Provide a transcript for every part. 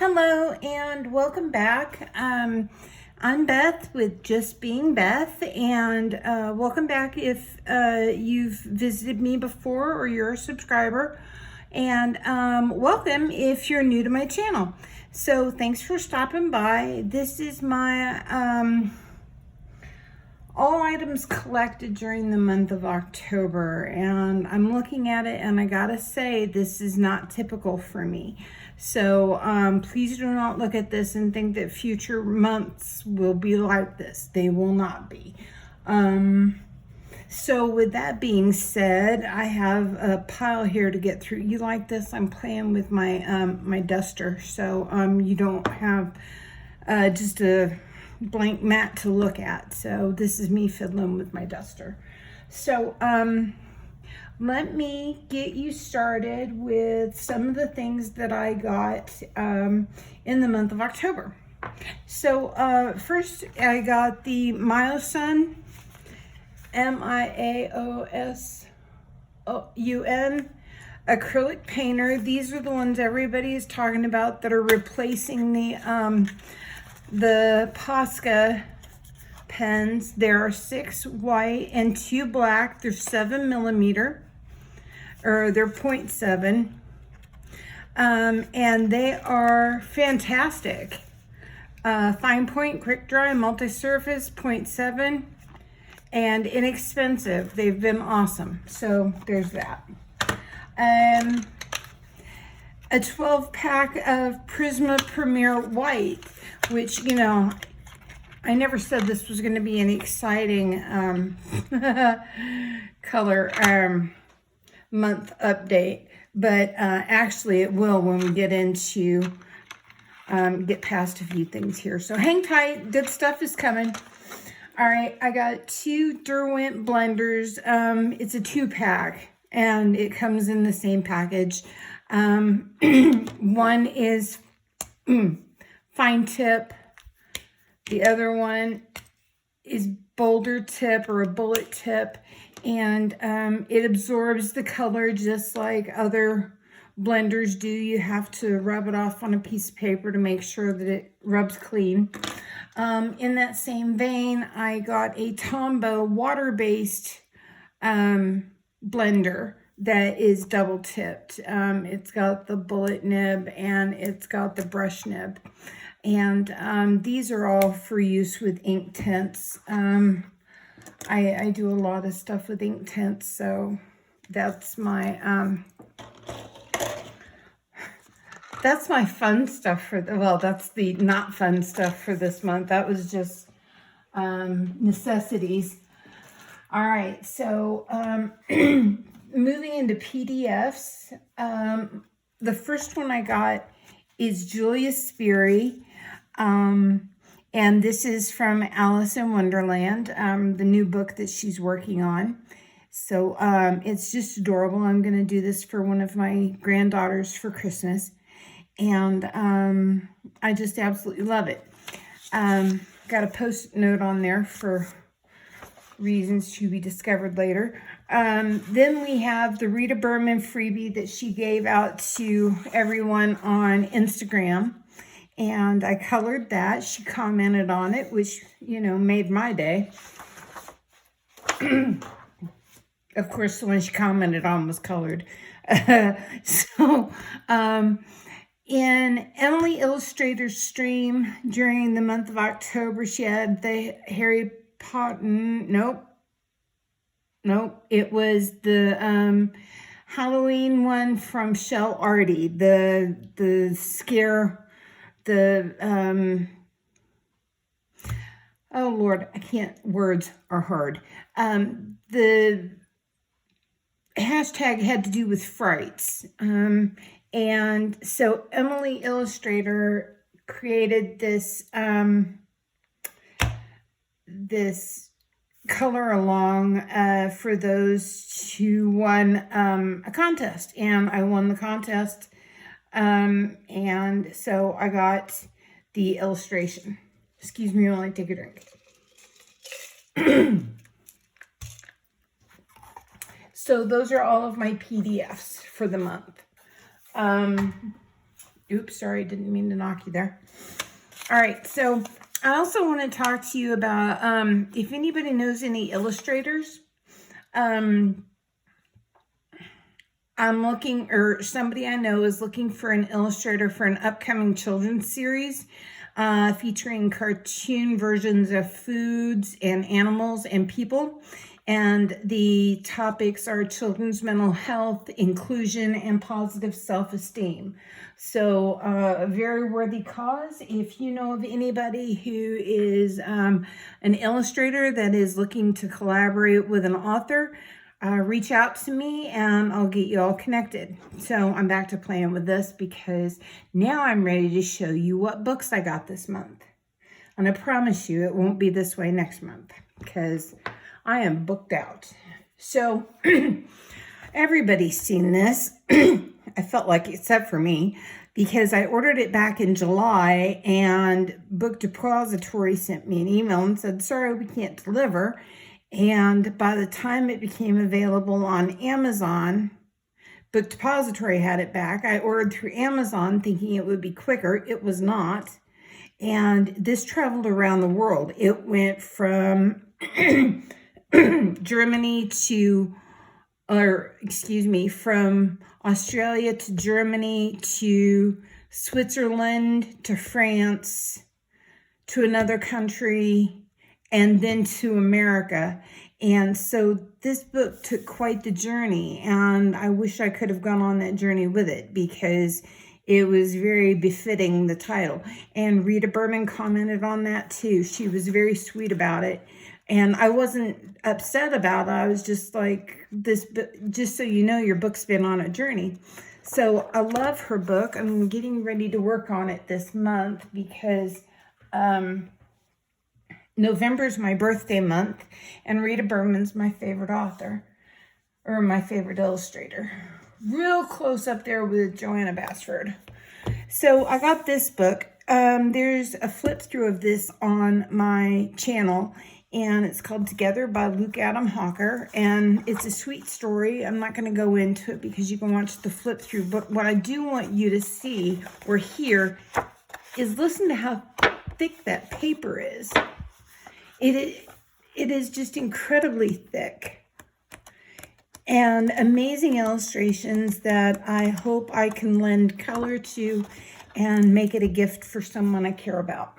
Hello and welcome back. I'm Beth with Just Being Beth, and welcome back if you've visited me before or you're a subscriber, and welcome if you're new to my channel. So thanks for stopping by. This is my all items collected during the month of October, and I'm looking at it and I gotta say this is not typical for me. So please do not look at this and think that future months will be like this. They will not be. So with that being said, I have a pile here to get through. You like this? I'm playing with my my duster, so you don't have just a blank mat to look at. So this is me fiddling with my duster. So let me get you started with some of the things that I got in the month of October. So first I got the Miosun, Miosun acrylic painter. These are the ones everybody is talking about that are replacing the Posca pens. There are 6 white and 2 black. They're 7mm, or they're 0.7, and they are fantastic. Fine point, quick dry, multi-surface, 0.7, and inexpensive. They've been awesome. So there's that. A 12-pack of Prisma Premier White, which, you know, I never said this was going to be an exciting color month update, but actually it will when we get into get past a few things here. So hang tight, good stuff is coming. All right, I got 2 Derwent Blenders. It's a 2-pack, and it comes in the same package. One is fine tip. The other one is boulder tip or a bullet tip, and it absorbs the color just like other blenders do. You have to rub it off on a piece of paper to make sure that it rubs clean. In that same vein, I got a Tombow water-based blender that is double tipped. It's got the bullet nib and it's got the brush nib. And these are all for use with ink tints. I do a lot of stuff with ink tints, so that's my fun stuff for the, well, that's the not fun stuff for this month. That was just necessities. All right, so moving into PDFs, the first one I got is Julia's Sperry, and this is from Alice in Wonderland, the new book that she's working on. So it's just adorable. I'm going to do this for one of my granddaughters for Christmas, and I just absolutely love it. Got a post-it note on there for reasons to be discovered later. Then we have the Rita Berman freebie that she gave out to everyone on Instagram, and I colored that. She commented on it, which, you know, made my day. Of course, the one she commented on was colored. In Emily Illustrator's stream during the month of October, she had the Harry Potter, nope, it was the Halloween one from Shell Arty, the scare, the oh Lord, I can't, words are hard. The hashtag had to do with frights, and so Emily Illustrator created this this color along for those who won a contest, and I won the contest, and so I got the illustration. Excuse me while I take a drink. So those are all of my PDFs for the month. Oops, sorry, didn't mean to knock you there. All right, so I also want to talk to you about if anybody knows any illustrators. I'm looking, or somebody I know is looking for an illustrator for an upcoming children's series featuring cartoon versions of foods and animals and people. And the topics are children's mental health, inclusion, and positive self-esteem. So a very worthy cause. If you know of anybody who is an illustrator that is looking to collaborate with an author, reach out to me and I'll get you all connected. So I'm back to playing with this because now I'm ready to show you what books I got this month. And I promise you it won't be this way next month because I am booked out. So everybody's seen this. I felt like, except for me, because I ordered it back in July and Book Depository sent me an email and said, sorry, we can't deliver. And by the time it became available on Amazon, Book Depository had it back. I ordered through Amazon thinking it would be quicker. It was not. And this traveled around the world. It went from Germany to, from Australia to Germany to Switzerland to France to another country and then to America. And so this book took quite the journey, and I wish I could have gone on that journey with it because it was very befitting the title. And Rita Berman commented on that too. She was very sweet about it. And I wasn't upset about it. I was just like, this, just so you know, your book's been on a journey. So I love her book. I'm getting ready to work on it this month because November's my birthday month, and Rita Berman's my favorite author, or my favorite illustrator. Real close up there with Joanna Basford. So I got this book. There's a flip through of this on my channel, and it's called Together by Luke Adam Hawker, and it's a sweet story. I'm not going to go into it because you can watch the flip through, but what I do want you to see or hear is listen to how thick that paper is. It is just incredibly thick and amazing illustrations that I hope I can lend color to and make it a gift for someone I care about.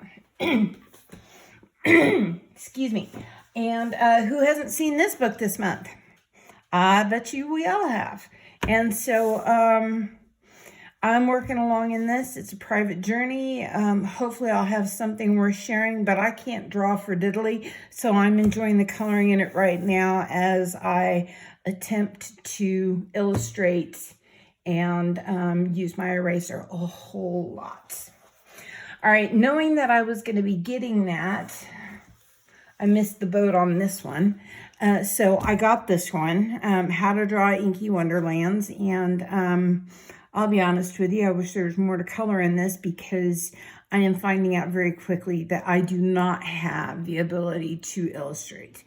Excuse me. And who hasn't seen this book this month? I bet you we all have. And so I'm working along in this. It's a private journey. Hopefully I'll have something worth sharing, but I can't draw for diddly, so I'm enjoying the coloring in it right now as I attempt to illustrate and use my eraser a whole lot. All right, knowing that I was going to be getting that, I missed the boat on this one. So I got this one, How to Draw Inky Wonderlands, and I'll be honest with you, I wish there was more to color in this because I am finding out very quickly that I do not have the ability to illustrate.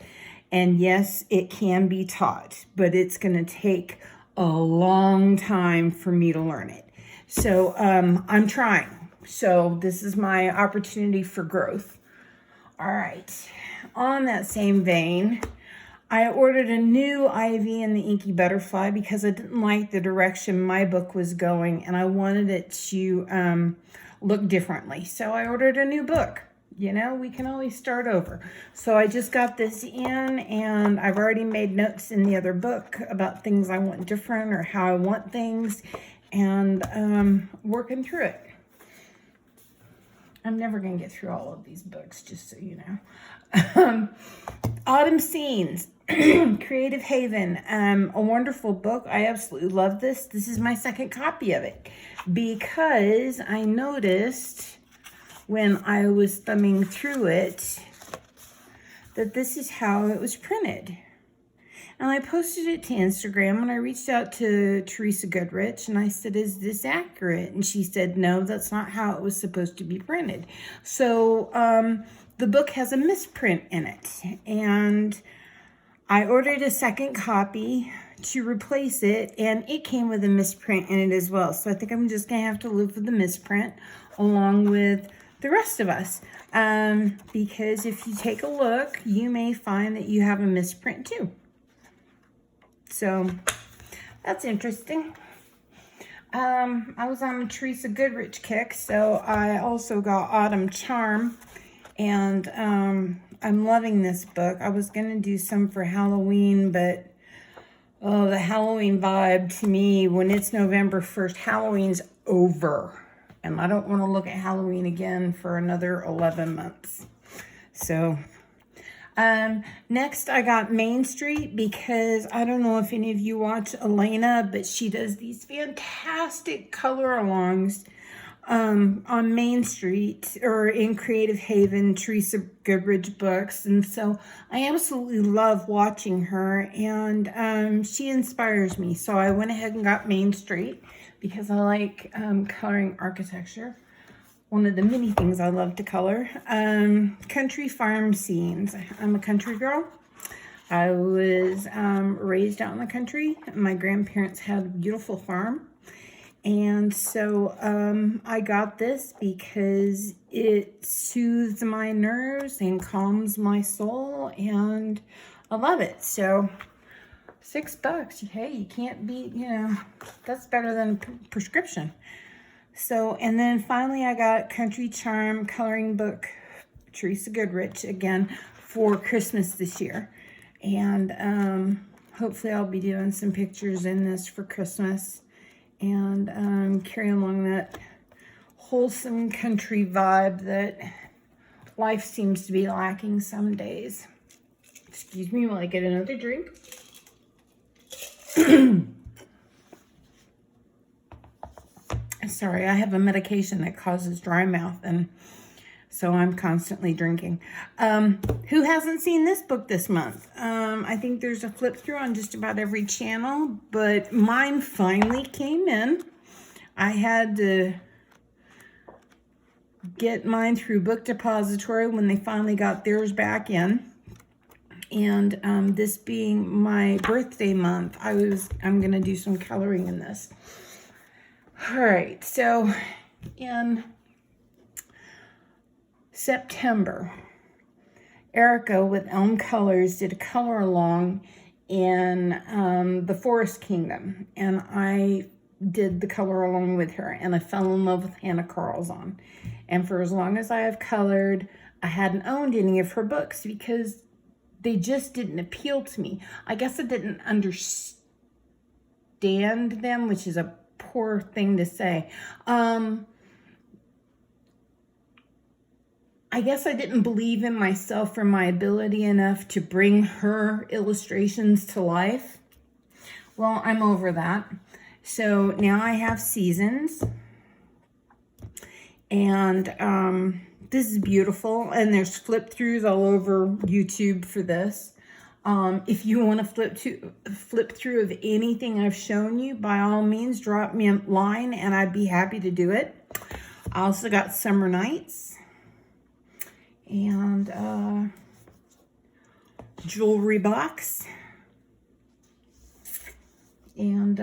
And yes, it can be taught, but it's going to take a long time for me to learn it. So I'm trying. So this is my opportunity for growth. All right. On that same vein, I ordered a new IV in the Inky Butterfly because I didn't like the direction my book was going and I wanted it to look differently. So I ordered a new book. You know, we can always start over. So I just got this in and I've already made notes in the other book about things I want different or how I want things, and working through it. I'm never going to get through all of these books, just so you know. Autumn Scenes, Creative Haven, a wonderful book. I absolutely love this. This is my second copy of it because I noticed when I was thumbing through it that this is how it was printed. And I posted it to Instagram and I reached out to Teresa Goodrich and I said, is this accurate? And she said, no, that's not how it was supposed to be printed. So the book has a misprint in it. And I ordered a second copy to replace it, and it came with a misprint in it as well. So I think I'm just going to have to live with the misprint along with the rest of us. Because if you take a look, you may find that you have a misprint too. So that's interesting. I was on a Teresa Goodrich kick, so I also got Autumn Charm, and I'm loving this book. I was going to do some for Halloween, but oh, the Halloween vibe to me, when it's November 1st, Halloween's over. And I don't want to look at Halloween again for another 11 months. So, next I got Main Street, because I don't know if any of you watch Elena, but she does these fantastic color alongs on Main Street, or in Creative Haven, Teresa Goodrich books. And so I absolutely love watching her, and she inspires me. So I went ahead and got Main Street because I like coloring architecture. One of the many things I love to color. Country farm scenes. I'm a country girl. I was raised out in the country. My grandparents had a beautiful farm. And so I got this because it soothes my nerves and calms my soul, and I love it. So $6, hey, you can't beat, that's better than prescription. So, and then finally I got Country Charm coloring book, Teresa Goodrich, again, for Christmas this year. And hopefully I'll be doing some pictures in this for Christmas, and carry along that wholesome country vibe that life seems to be lacking some days. Excuse me while I get another drink. Sorry, I have a medication that causes dry mouth, and so I'm constantly drinking. Who hasn't seen this book this month? I think there's a flip through on just about every channel, but mine finally came in. I had to get mine through Book Depository when they finally got theirs back in. And this being my birthday month, I'm going to do some coloring in this. All right, so in September, Erica with Elm Colors did a color along in the Forest Kingdom, and I did the color along with her, and I fell in love with Hannah Carlson. And for as long as I have colored, I hadn't owned any of her books because they just didn't appeal to me. I guess I didn't understand them, which is a poor thing to say. I guess I didn't believe in myself or my ability enough to bring her illustrations to life. Well, I'm over that. So now I have Seasons. And this is beautiful. And there's flip throughs all over YouTube for this. If you want to flip through of anything I've shown you, by all means, drop me a line and I'd be happy to do it. I also got Summer Nights. And Jewelry Box, and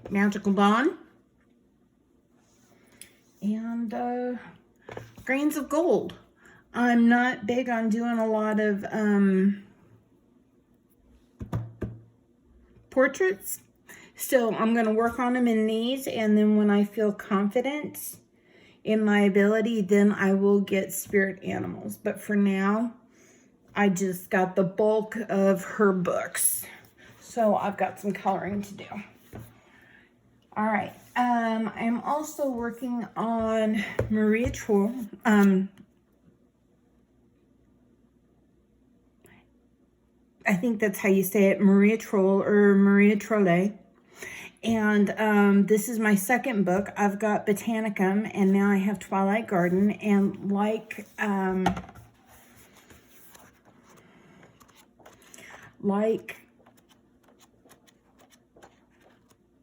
Magical Dawn, and Grains of Gold. I'm not big on doing a lot of portraits, so I'm going to work on them in these, and then when I feel confident in my ability, then I will get spirit animals. But for now, I just got the bulk of her books. So I've got some coloring to do. All right. I'm also working on Maria Troll. I think that's how you say it, Maria Troll or Maria Trolle. And this is my second book. I've got Botanicum, and now I have Twilight Garden. And like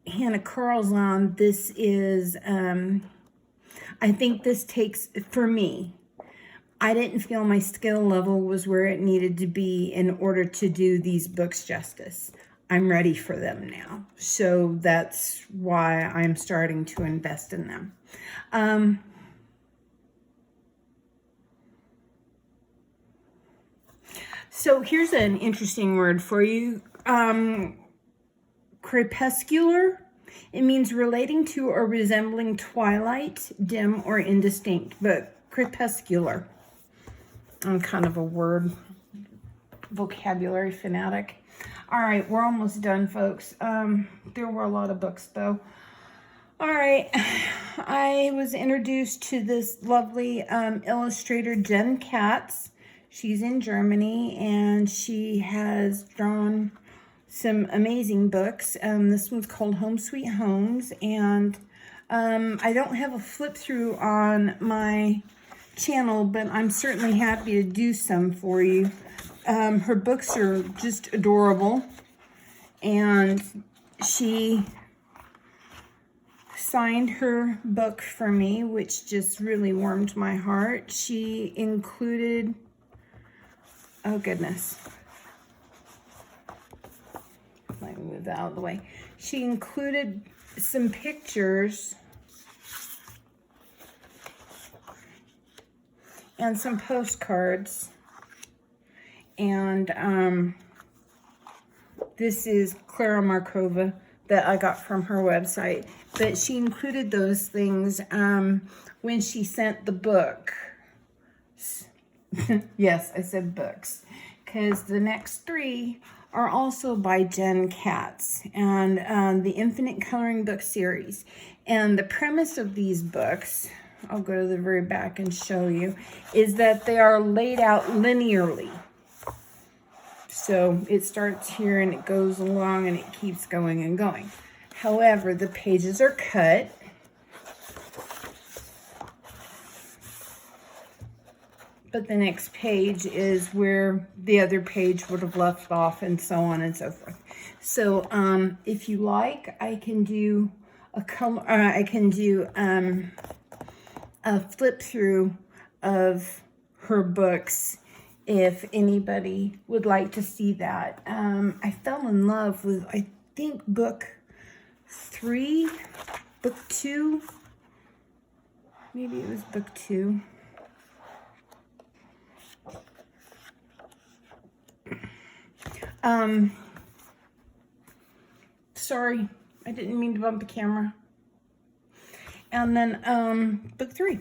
Hannah Carlson, this is, I think this takes, for me, I didn't feel my skill level was where it needed to be in order to do these books justice. I'm ready for them now. So that's why I'm starting to invest in them. So here's an interesting word for you. Crepuscular. It means relating to or resembling twilight, dim, or indistinct, but crepuscular. I'm kind of a word vocabulary fanatic. All right, we're almost done, folks. There were a lot of books, though. All right, I was introduced to this lovely illustrator, Jen Katz. She's in Germany, and she has drawn some amazing books. This one's called Home Sweet Homes, and I don't have a flip through on my channel, but I'm certainly happy to do some for you. Her books are just adorable, and she signed her book for me, which just really warmed my heart. She included, oh goodness, let me move that out of the way. She included some pictures and some postcards. And this is Clara Markova that I got from her website. But she included those things when she sent the book. Yes, I said books. Because the next three are also by Jen Katz and the Infinite Coloring Book series. And the premise of these books, I'll go to the very back and show you, is that they are laid out linearly. So it starts here and it goes along and it keeps going and going. However, the pages are cut. But the next page is where the other page would have left off, and so on and so forth. So if you like, I can do a color. I can do a flip through of her books if anybody would like to see that. I fell in love with, I think, book 3, book 2. Maybe it was book 2. Sorry, I didn't mean to bump the camera. And then book 3.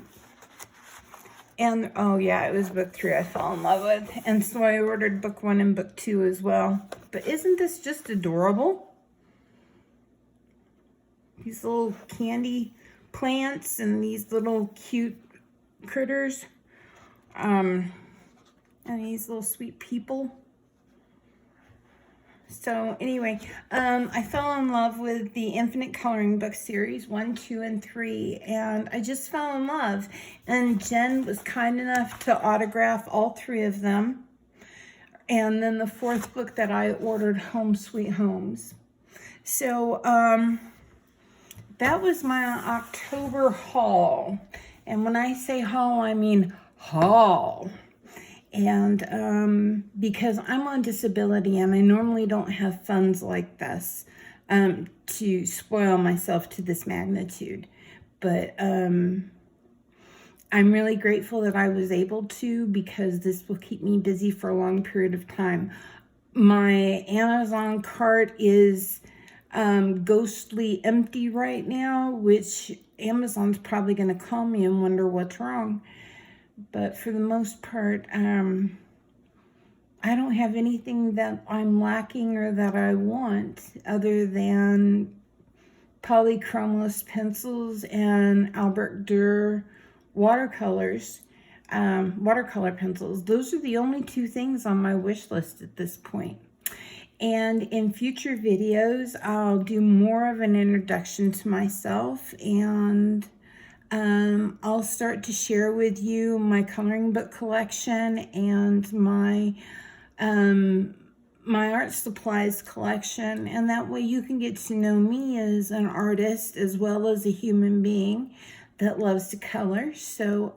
And oh yeah, it was book 3 I fell in love with. And so I ordered book 1 and book 2 as well. But isn't this just adorable? These little candy plants and these little cute critters. And these little sweet people. So anyway, I fell in love with the Infinite Coloring Book series 1, 2, and 3, and I just fell in love. And Jen was kind enough to autograph all 3 of them. And then the 4th book that I ordered, Home Sweet Homes. So that was my October haul. And when I say haul, I mean haul. And because I'm on disability and I normally don't have funds like this to spoil myself to this magnitude. But I'm really grateful that I was able to, because this will keep me busy for a long period of time. My Amazon cart is ghostly empty right now, which Amazon's probably going to call me and wonder what's wrong. But for the most part, I don't have anything that I'm lacking or that I want other than polychromos pencils and Albert Dürer watercolors, watercolor pencils. Those are the only 2 things on my wish list at this point. And in future videos, I'll do more of an introduction to myself, and I'll start to share with you my coloring book collection and my art supplies collection, and that way you can get to know me as an artist as well as a human being that loves to color. So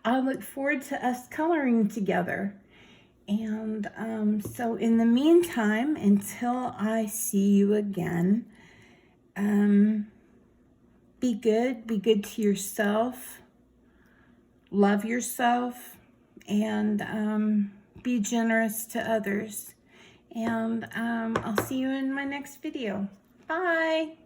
I look forward to us coloring together. And so in the meantime, until I see you again, be good to yourself, love yourself, and be generous to others. And I'll see you in my next video. Bye.